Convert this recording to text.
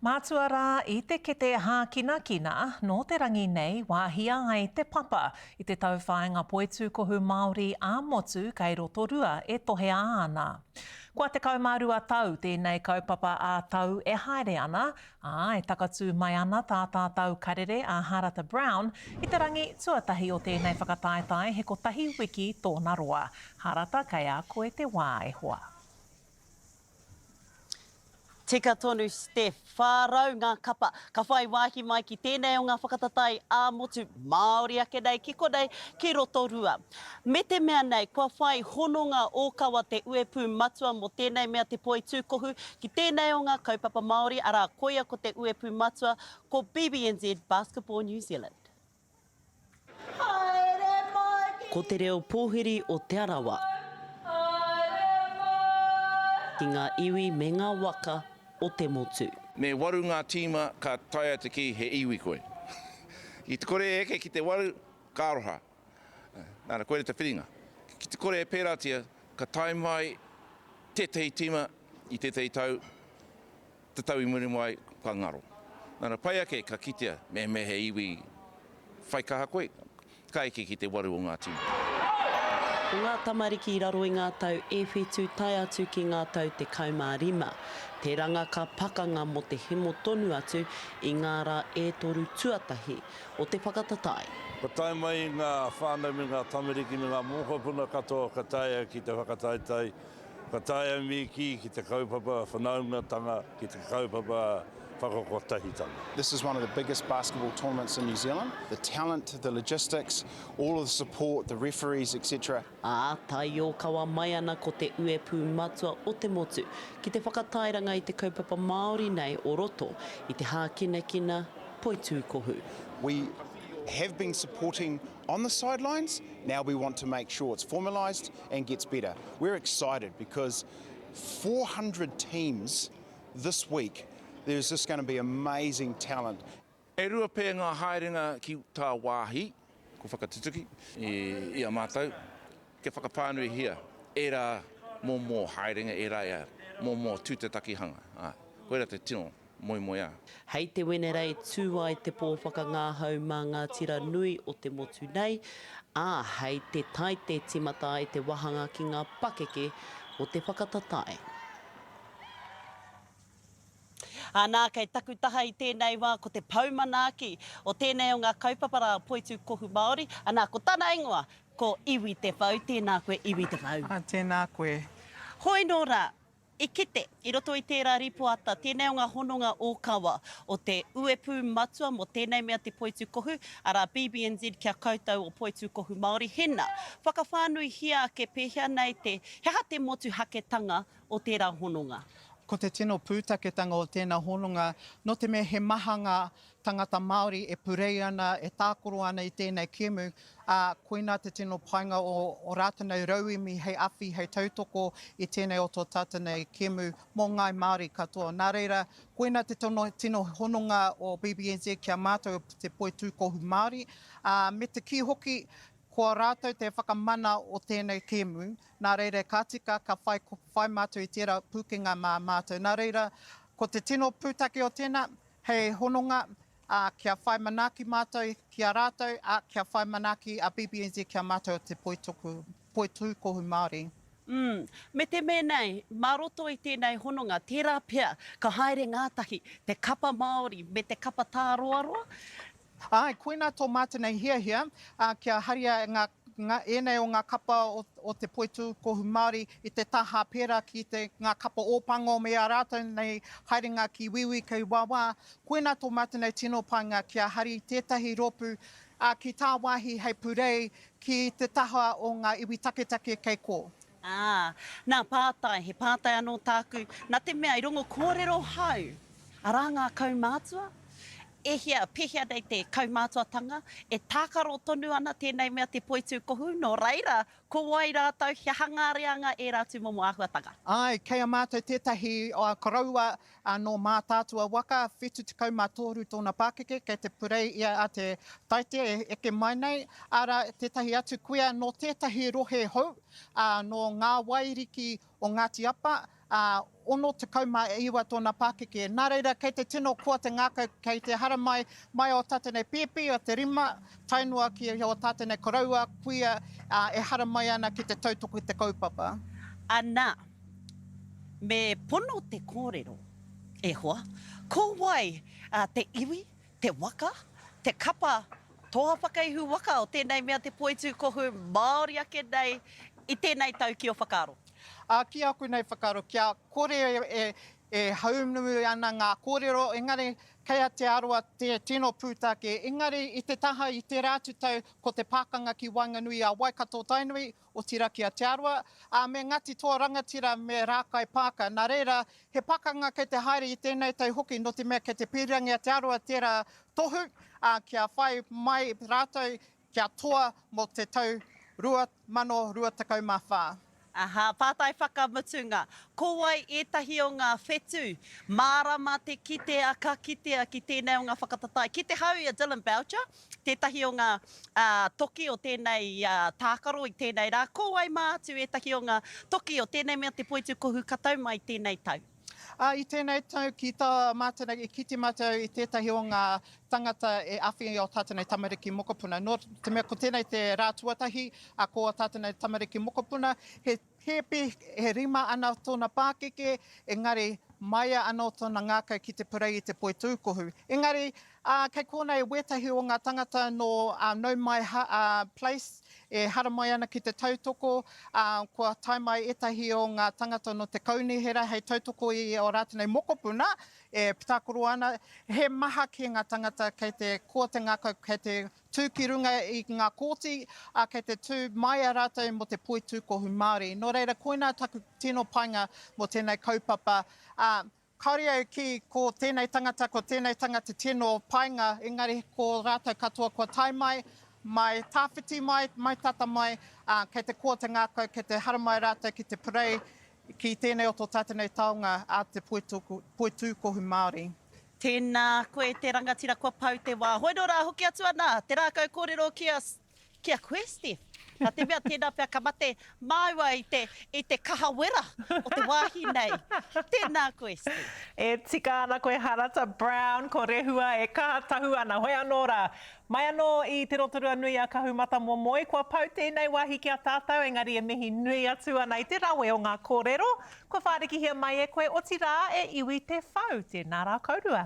Mātua rā i te kete hākinakina no te rangi nei wāhia ai te papa i te tauwhāinga poetūkohu Māori a motu kei rotorua e tohea ana. Kua te kaumārua tau tēnei kaupapa a tau e haere ana, e takatū mai ana tā tātou karere a Harata Brown i te rangi tuatahi o tēnei whakataetai he kotahi wiki tōna roa. Harata, kei a koe te wā e hoa. Tika tonu, Steph. Whārau ngā kapa. Ka whai wāhi mai ki tēnei o ngā whakatatai a motu Māori ake nei, ki konei, ki Rotorua. Me te mea nei, kua whai hononga ōkawa te uepu matua mo tēnei mea te poi tūkohu ki tēnei o ngā kaupapa Māori, ara koia ko te uepu matua ko BBNZ Basketball New Zealand. Ko te reo pōhiri o te arawa. Ki ngā iwi me ngā waka o te motu. Me waru ngā tīma ka taia te ki he iwi koe. I te kore eke ki te waru kāroha. Nāra koe te whiringa. Ki te kore e pēratia ka tai mai tētahi tīma i tētahi tau, te tau i muri mai ka ngaro. Nāra pai ake ka kitea me he iwi whaikaha koe. Ka eke ki te waru o ngā tīma. Ko ngā tamariki i raro i ngā tau e whetū tai atu ki ngā tau te kaumārima. Te ranga ka pakanga mo te hemo tonu atu i ngā rā e toru tuatahi o te whakatatai. Ka tai mai ngā whānau me ngā tamariki me ngā mōhapuna katoa ka taia ki te whakataitai. Ka taia mi ki te kaupapa whanaungatanga, ki te kaupapa whakakotahitanga. This is one of the biggest basketball tournaments in New Zealand. The talent, the logistics, all of the support, the referees, etc. Tai o kawa mai ana ko te uepu matua o te motu, ki te whakatairanga i te kaupapa Māori nei o roto, i te hākinakina poitūkohu. We have been supporting on the sidelines. Now we want to make sure it's formalised and gets better. We're excited because 400 teams this week. There's just going to be amazing talent. E rua pē ngā haerenga ki tā wāhi, ko whakatutuki, i a mātou, ke whakapānui hia, e rā mō haerenga, e rā ia mō tūtetaki hanga. Koe rā te tino, moi a. Hei te wenerei tū ai te pōwhaka ngāhau mā ngā tira nui o te motu nei, hei te tai te timata i te wahanga ki ngā pakeke o te whakatatai. Nā kei takutaha i tēnei wā ko te paumanaki o tēnei o ngā kaupapara poitūkohu Māori. Nā ko tāna ingoa, ko iwi te whau, tēnā koe iwi te whau. Tēnā koe. Hoi nō rā, i kite, i roto i tērā ripoata, tēnei o ngā hononga ōkawa o te uepu matua mo tēnei mea te poitūkohu, ara BBNZ kia koutou o poitūkohu Māori hena. Whakawhānui hia ke pēhea nei te heha te motu haketanga o tērā hononga. Ko te tino pūtaketanga o tēnā hononga, no te mea he maha ngā tangata Māori e purei ana, e tākoro ana i tēnei kēmu, koina te tino painga o rātanei rauimi hei awhi, hei tautoko i tēnei o tō tātanei kēmu mō ngai Māori katoa. Nā reira, koina te tino hononga o BBNZ kia mātou te poitūkohu Māori, me te ki hoki, ko rātou te whakamana o tēnei kēmu, nā reira ka tika ka whai mātou i tērā pūkenga mā mātou. Nā reira, ko te tino pūtake o tēnā, hei hononga, kia whai manaki mātou kia rātou, kia whai manaki a BBNZ kia mātou te poitūkohu Māori. Me te me nei, maroto i tēnei hononga, tērā pia, ka haere ngātahi, te kapa Māori me te kapa tā roaroa. Koina tō mātanei hia, kia haria enei o ngā kapa o te poitūkohu Māori i te taha pērā ki te ngā kapa ōpango me a rātou nei haerenga ki wiwi kei wāwā. Koina tō mātanei tino painga kia hari tētahi ropu ki tā wāhi hei purei ki te taha o ngā iwi taketake kei kō. Nā pātai, he pātai anō tāku, nā te mea i rongo kōrero hau, arā ngā kaumātua, e hia pehea nei te kaumātuatanga, e tākaro tonu ana tēnei mea te poitūkohu, no reira, ko wai rātou hia hangāreanga e rātu momo āhuatanga. Kei a mātou tētahi karaua no mātātua waka, whetū te kaumātoru tōna Pākeke, kei te purei ia a te taite eke mai nei, ara tētahi atu kuia no tētahi rohe hou, no ngā wairiki o Ngāti Apa, ono te kauma e iwa tōna Pākeke. Nā reira, kei te tino kua te ngākau, kei te hara mai o tātene pēpi, o te rima, tainua ki o tātene koraua, kuia e hara mai ana ki te tautoko i te kaupapa. Ana, me pono te kōrero, e hoa, ko wai te iwi, te waka, te kapa, toa whakaihu waka o tēnei mea te poitūkohu Māori ake nei i tēnei tau ki o whakaaro. Ki a koe nei whakaro, kia kore e haunui ana ngā kōrero, engari kei te aroa te tino pūtake, engari i te taha i te rātu tau ko te pākanga ki Wainganui a Waikato Tainui o Tiraki a te aroa, me ngati tō rangatira me rākai pāka. Nā reira, he pakanga kei te haere i tēnei tau hoki no te mea kei te pirangi a te aroa tērā tohu, kia whai mai rātou kia toa mo te tau 2024. Aha, pātai whakamutunga. Ko wai ētahi o ngā whetū, mārama te kite a ka kitea ki tēnei o ngā whakatatai. Ki te hau i a Dylan Belcher, tētahi o ngā toki o tēnei tākaro i tēnei rā. Ko wai mātu ētahi o ngā toki o tēnei mea te poitūkohu katau mai tēnei tau. I tēnei tau ki tā mātana i kiti mātou i tētahi o ngā tangata e awhi o tātanei tamariki mokopuna. No te mea ko tēnei te rā tuatahi a ko tātanei tamariki mokopuna, he rima ana tōna Pākeke, engari maia ana tōna ngākau ki te parei i te poitūkohu. Engari, kei kōnei wetahi o ngā tangata no No Mai Place, e hara mai ana ki te tautoko, kua taimai etahi o ngā tangata no te kaunihera, hei tautoko i o rātanei mokopuna, e pitakoro ana, he maha ki ngā tangata kei te kua te ngākau, kei te tū ki runga i ngā kōti, kei te tū mai a rātou mo te poitūkohu Māori. Nō reira, koina taku tino painga mo tēnei kaupapa, kaore au ki ko tēnei tangata tino painga, engari ko rātou katoa kua taimai, mai tāwhiti mai tata mai, kei te kua te ngākau, kei te hara mai rātou ki te parei, ki tēnei o tō tātanei taonga a te poitūkohu Māori. Tēnā koe te rangatira kua pau te wā. Hoi nō rā hoki atu ana, te rākau kōrero kia koe, Steph. Ka te mea tēnā pia ka mate māua i te kahawera o te wāhi nei. Tēnā koe, Steph. E tika ana koe Harata Brown, ko rehua e kaha tahu ana. Hoi anō rā. Mai anō i te rotorua nui a kahumata momoe, kua pau tēnei wāhi ki a tātou, engari e mihi nui atu ana i te rawe o ngā kōrero. Kua whāriki hia mai e koe o ti rā e iwi te whau, tēnā rā kaurua.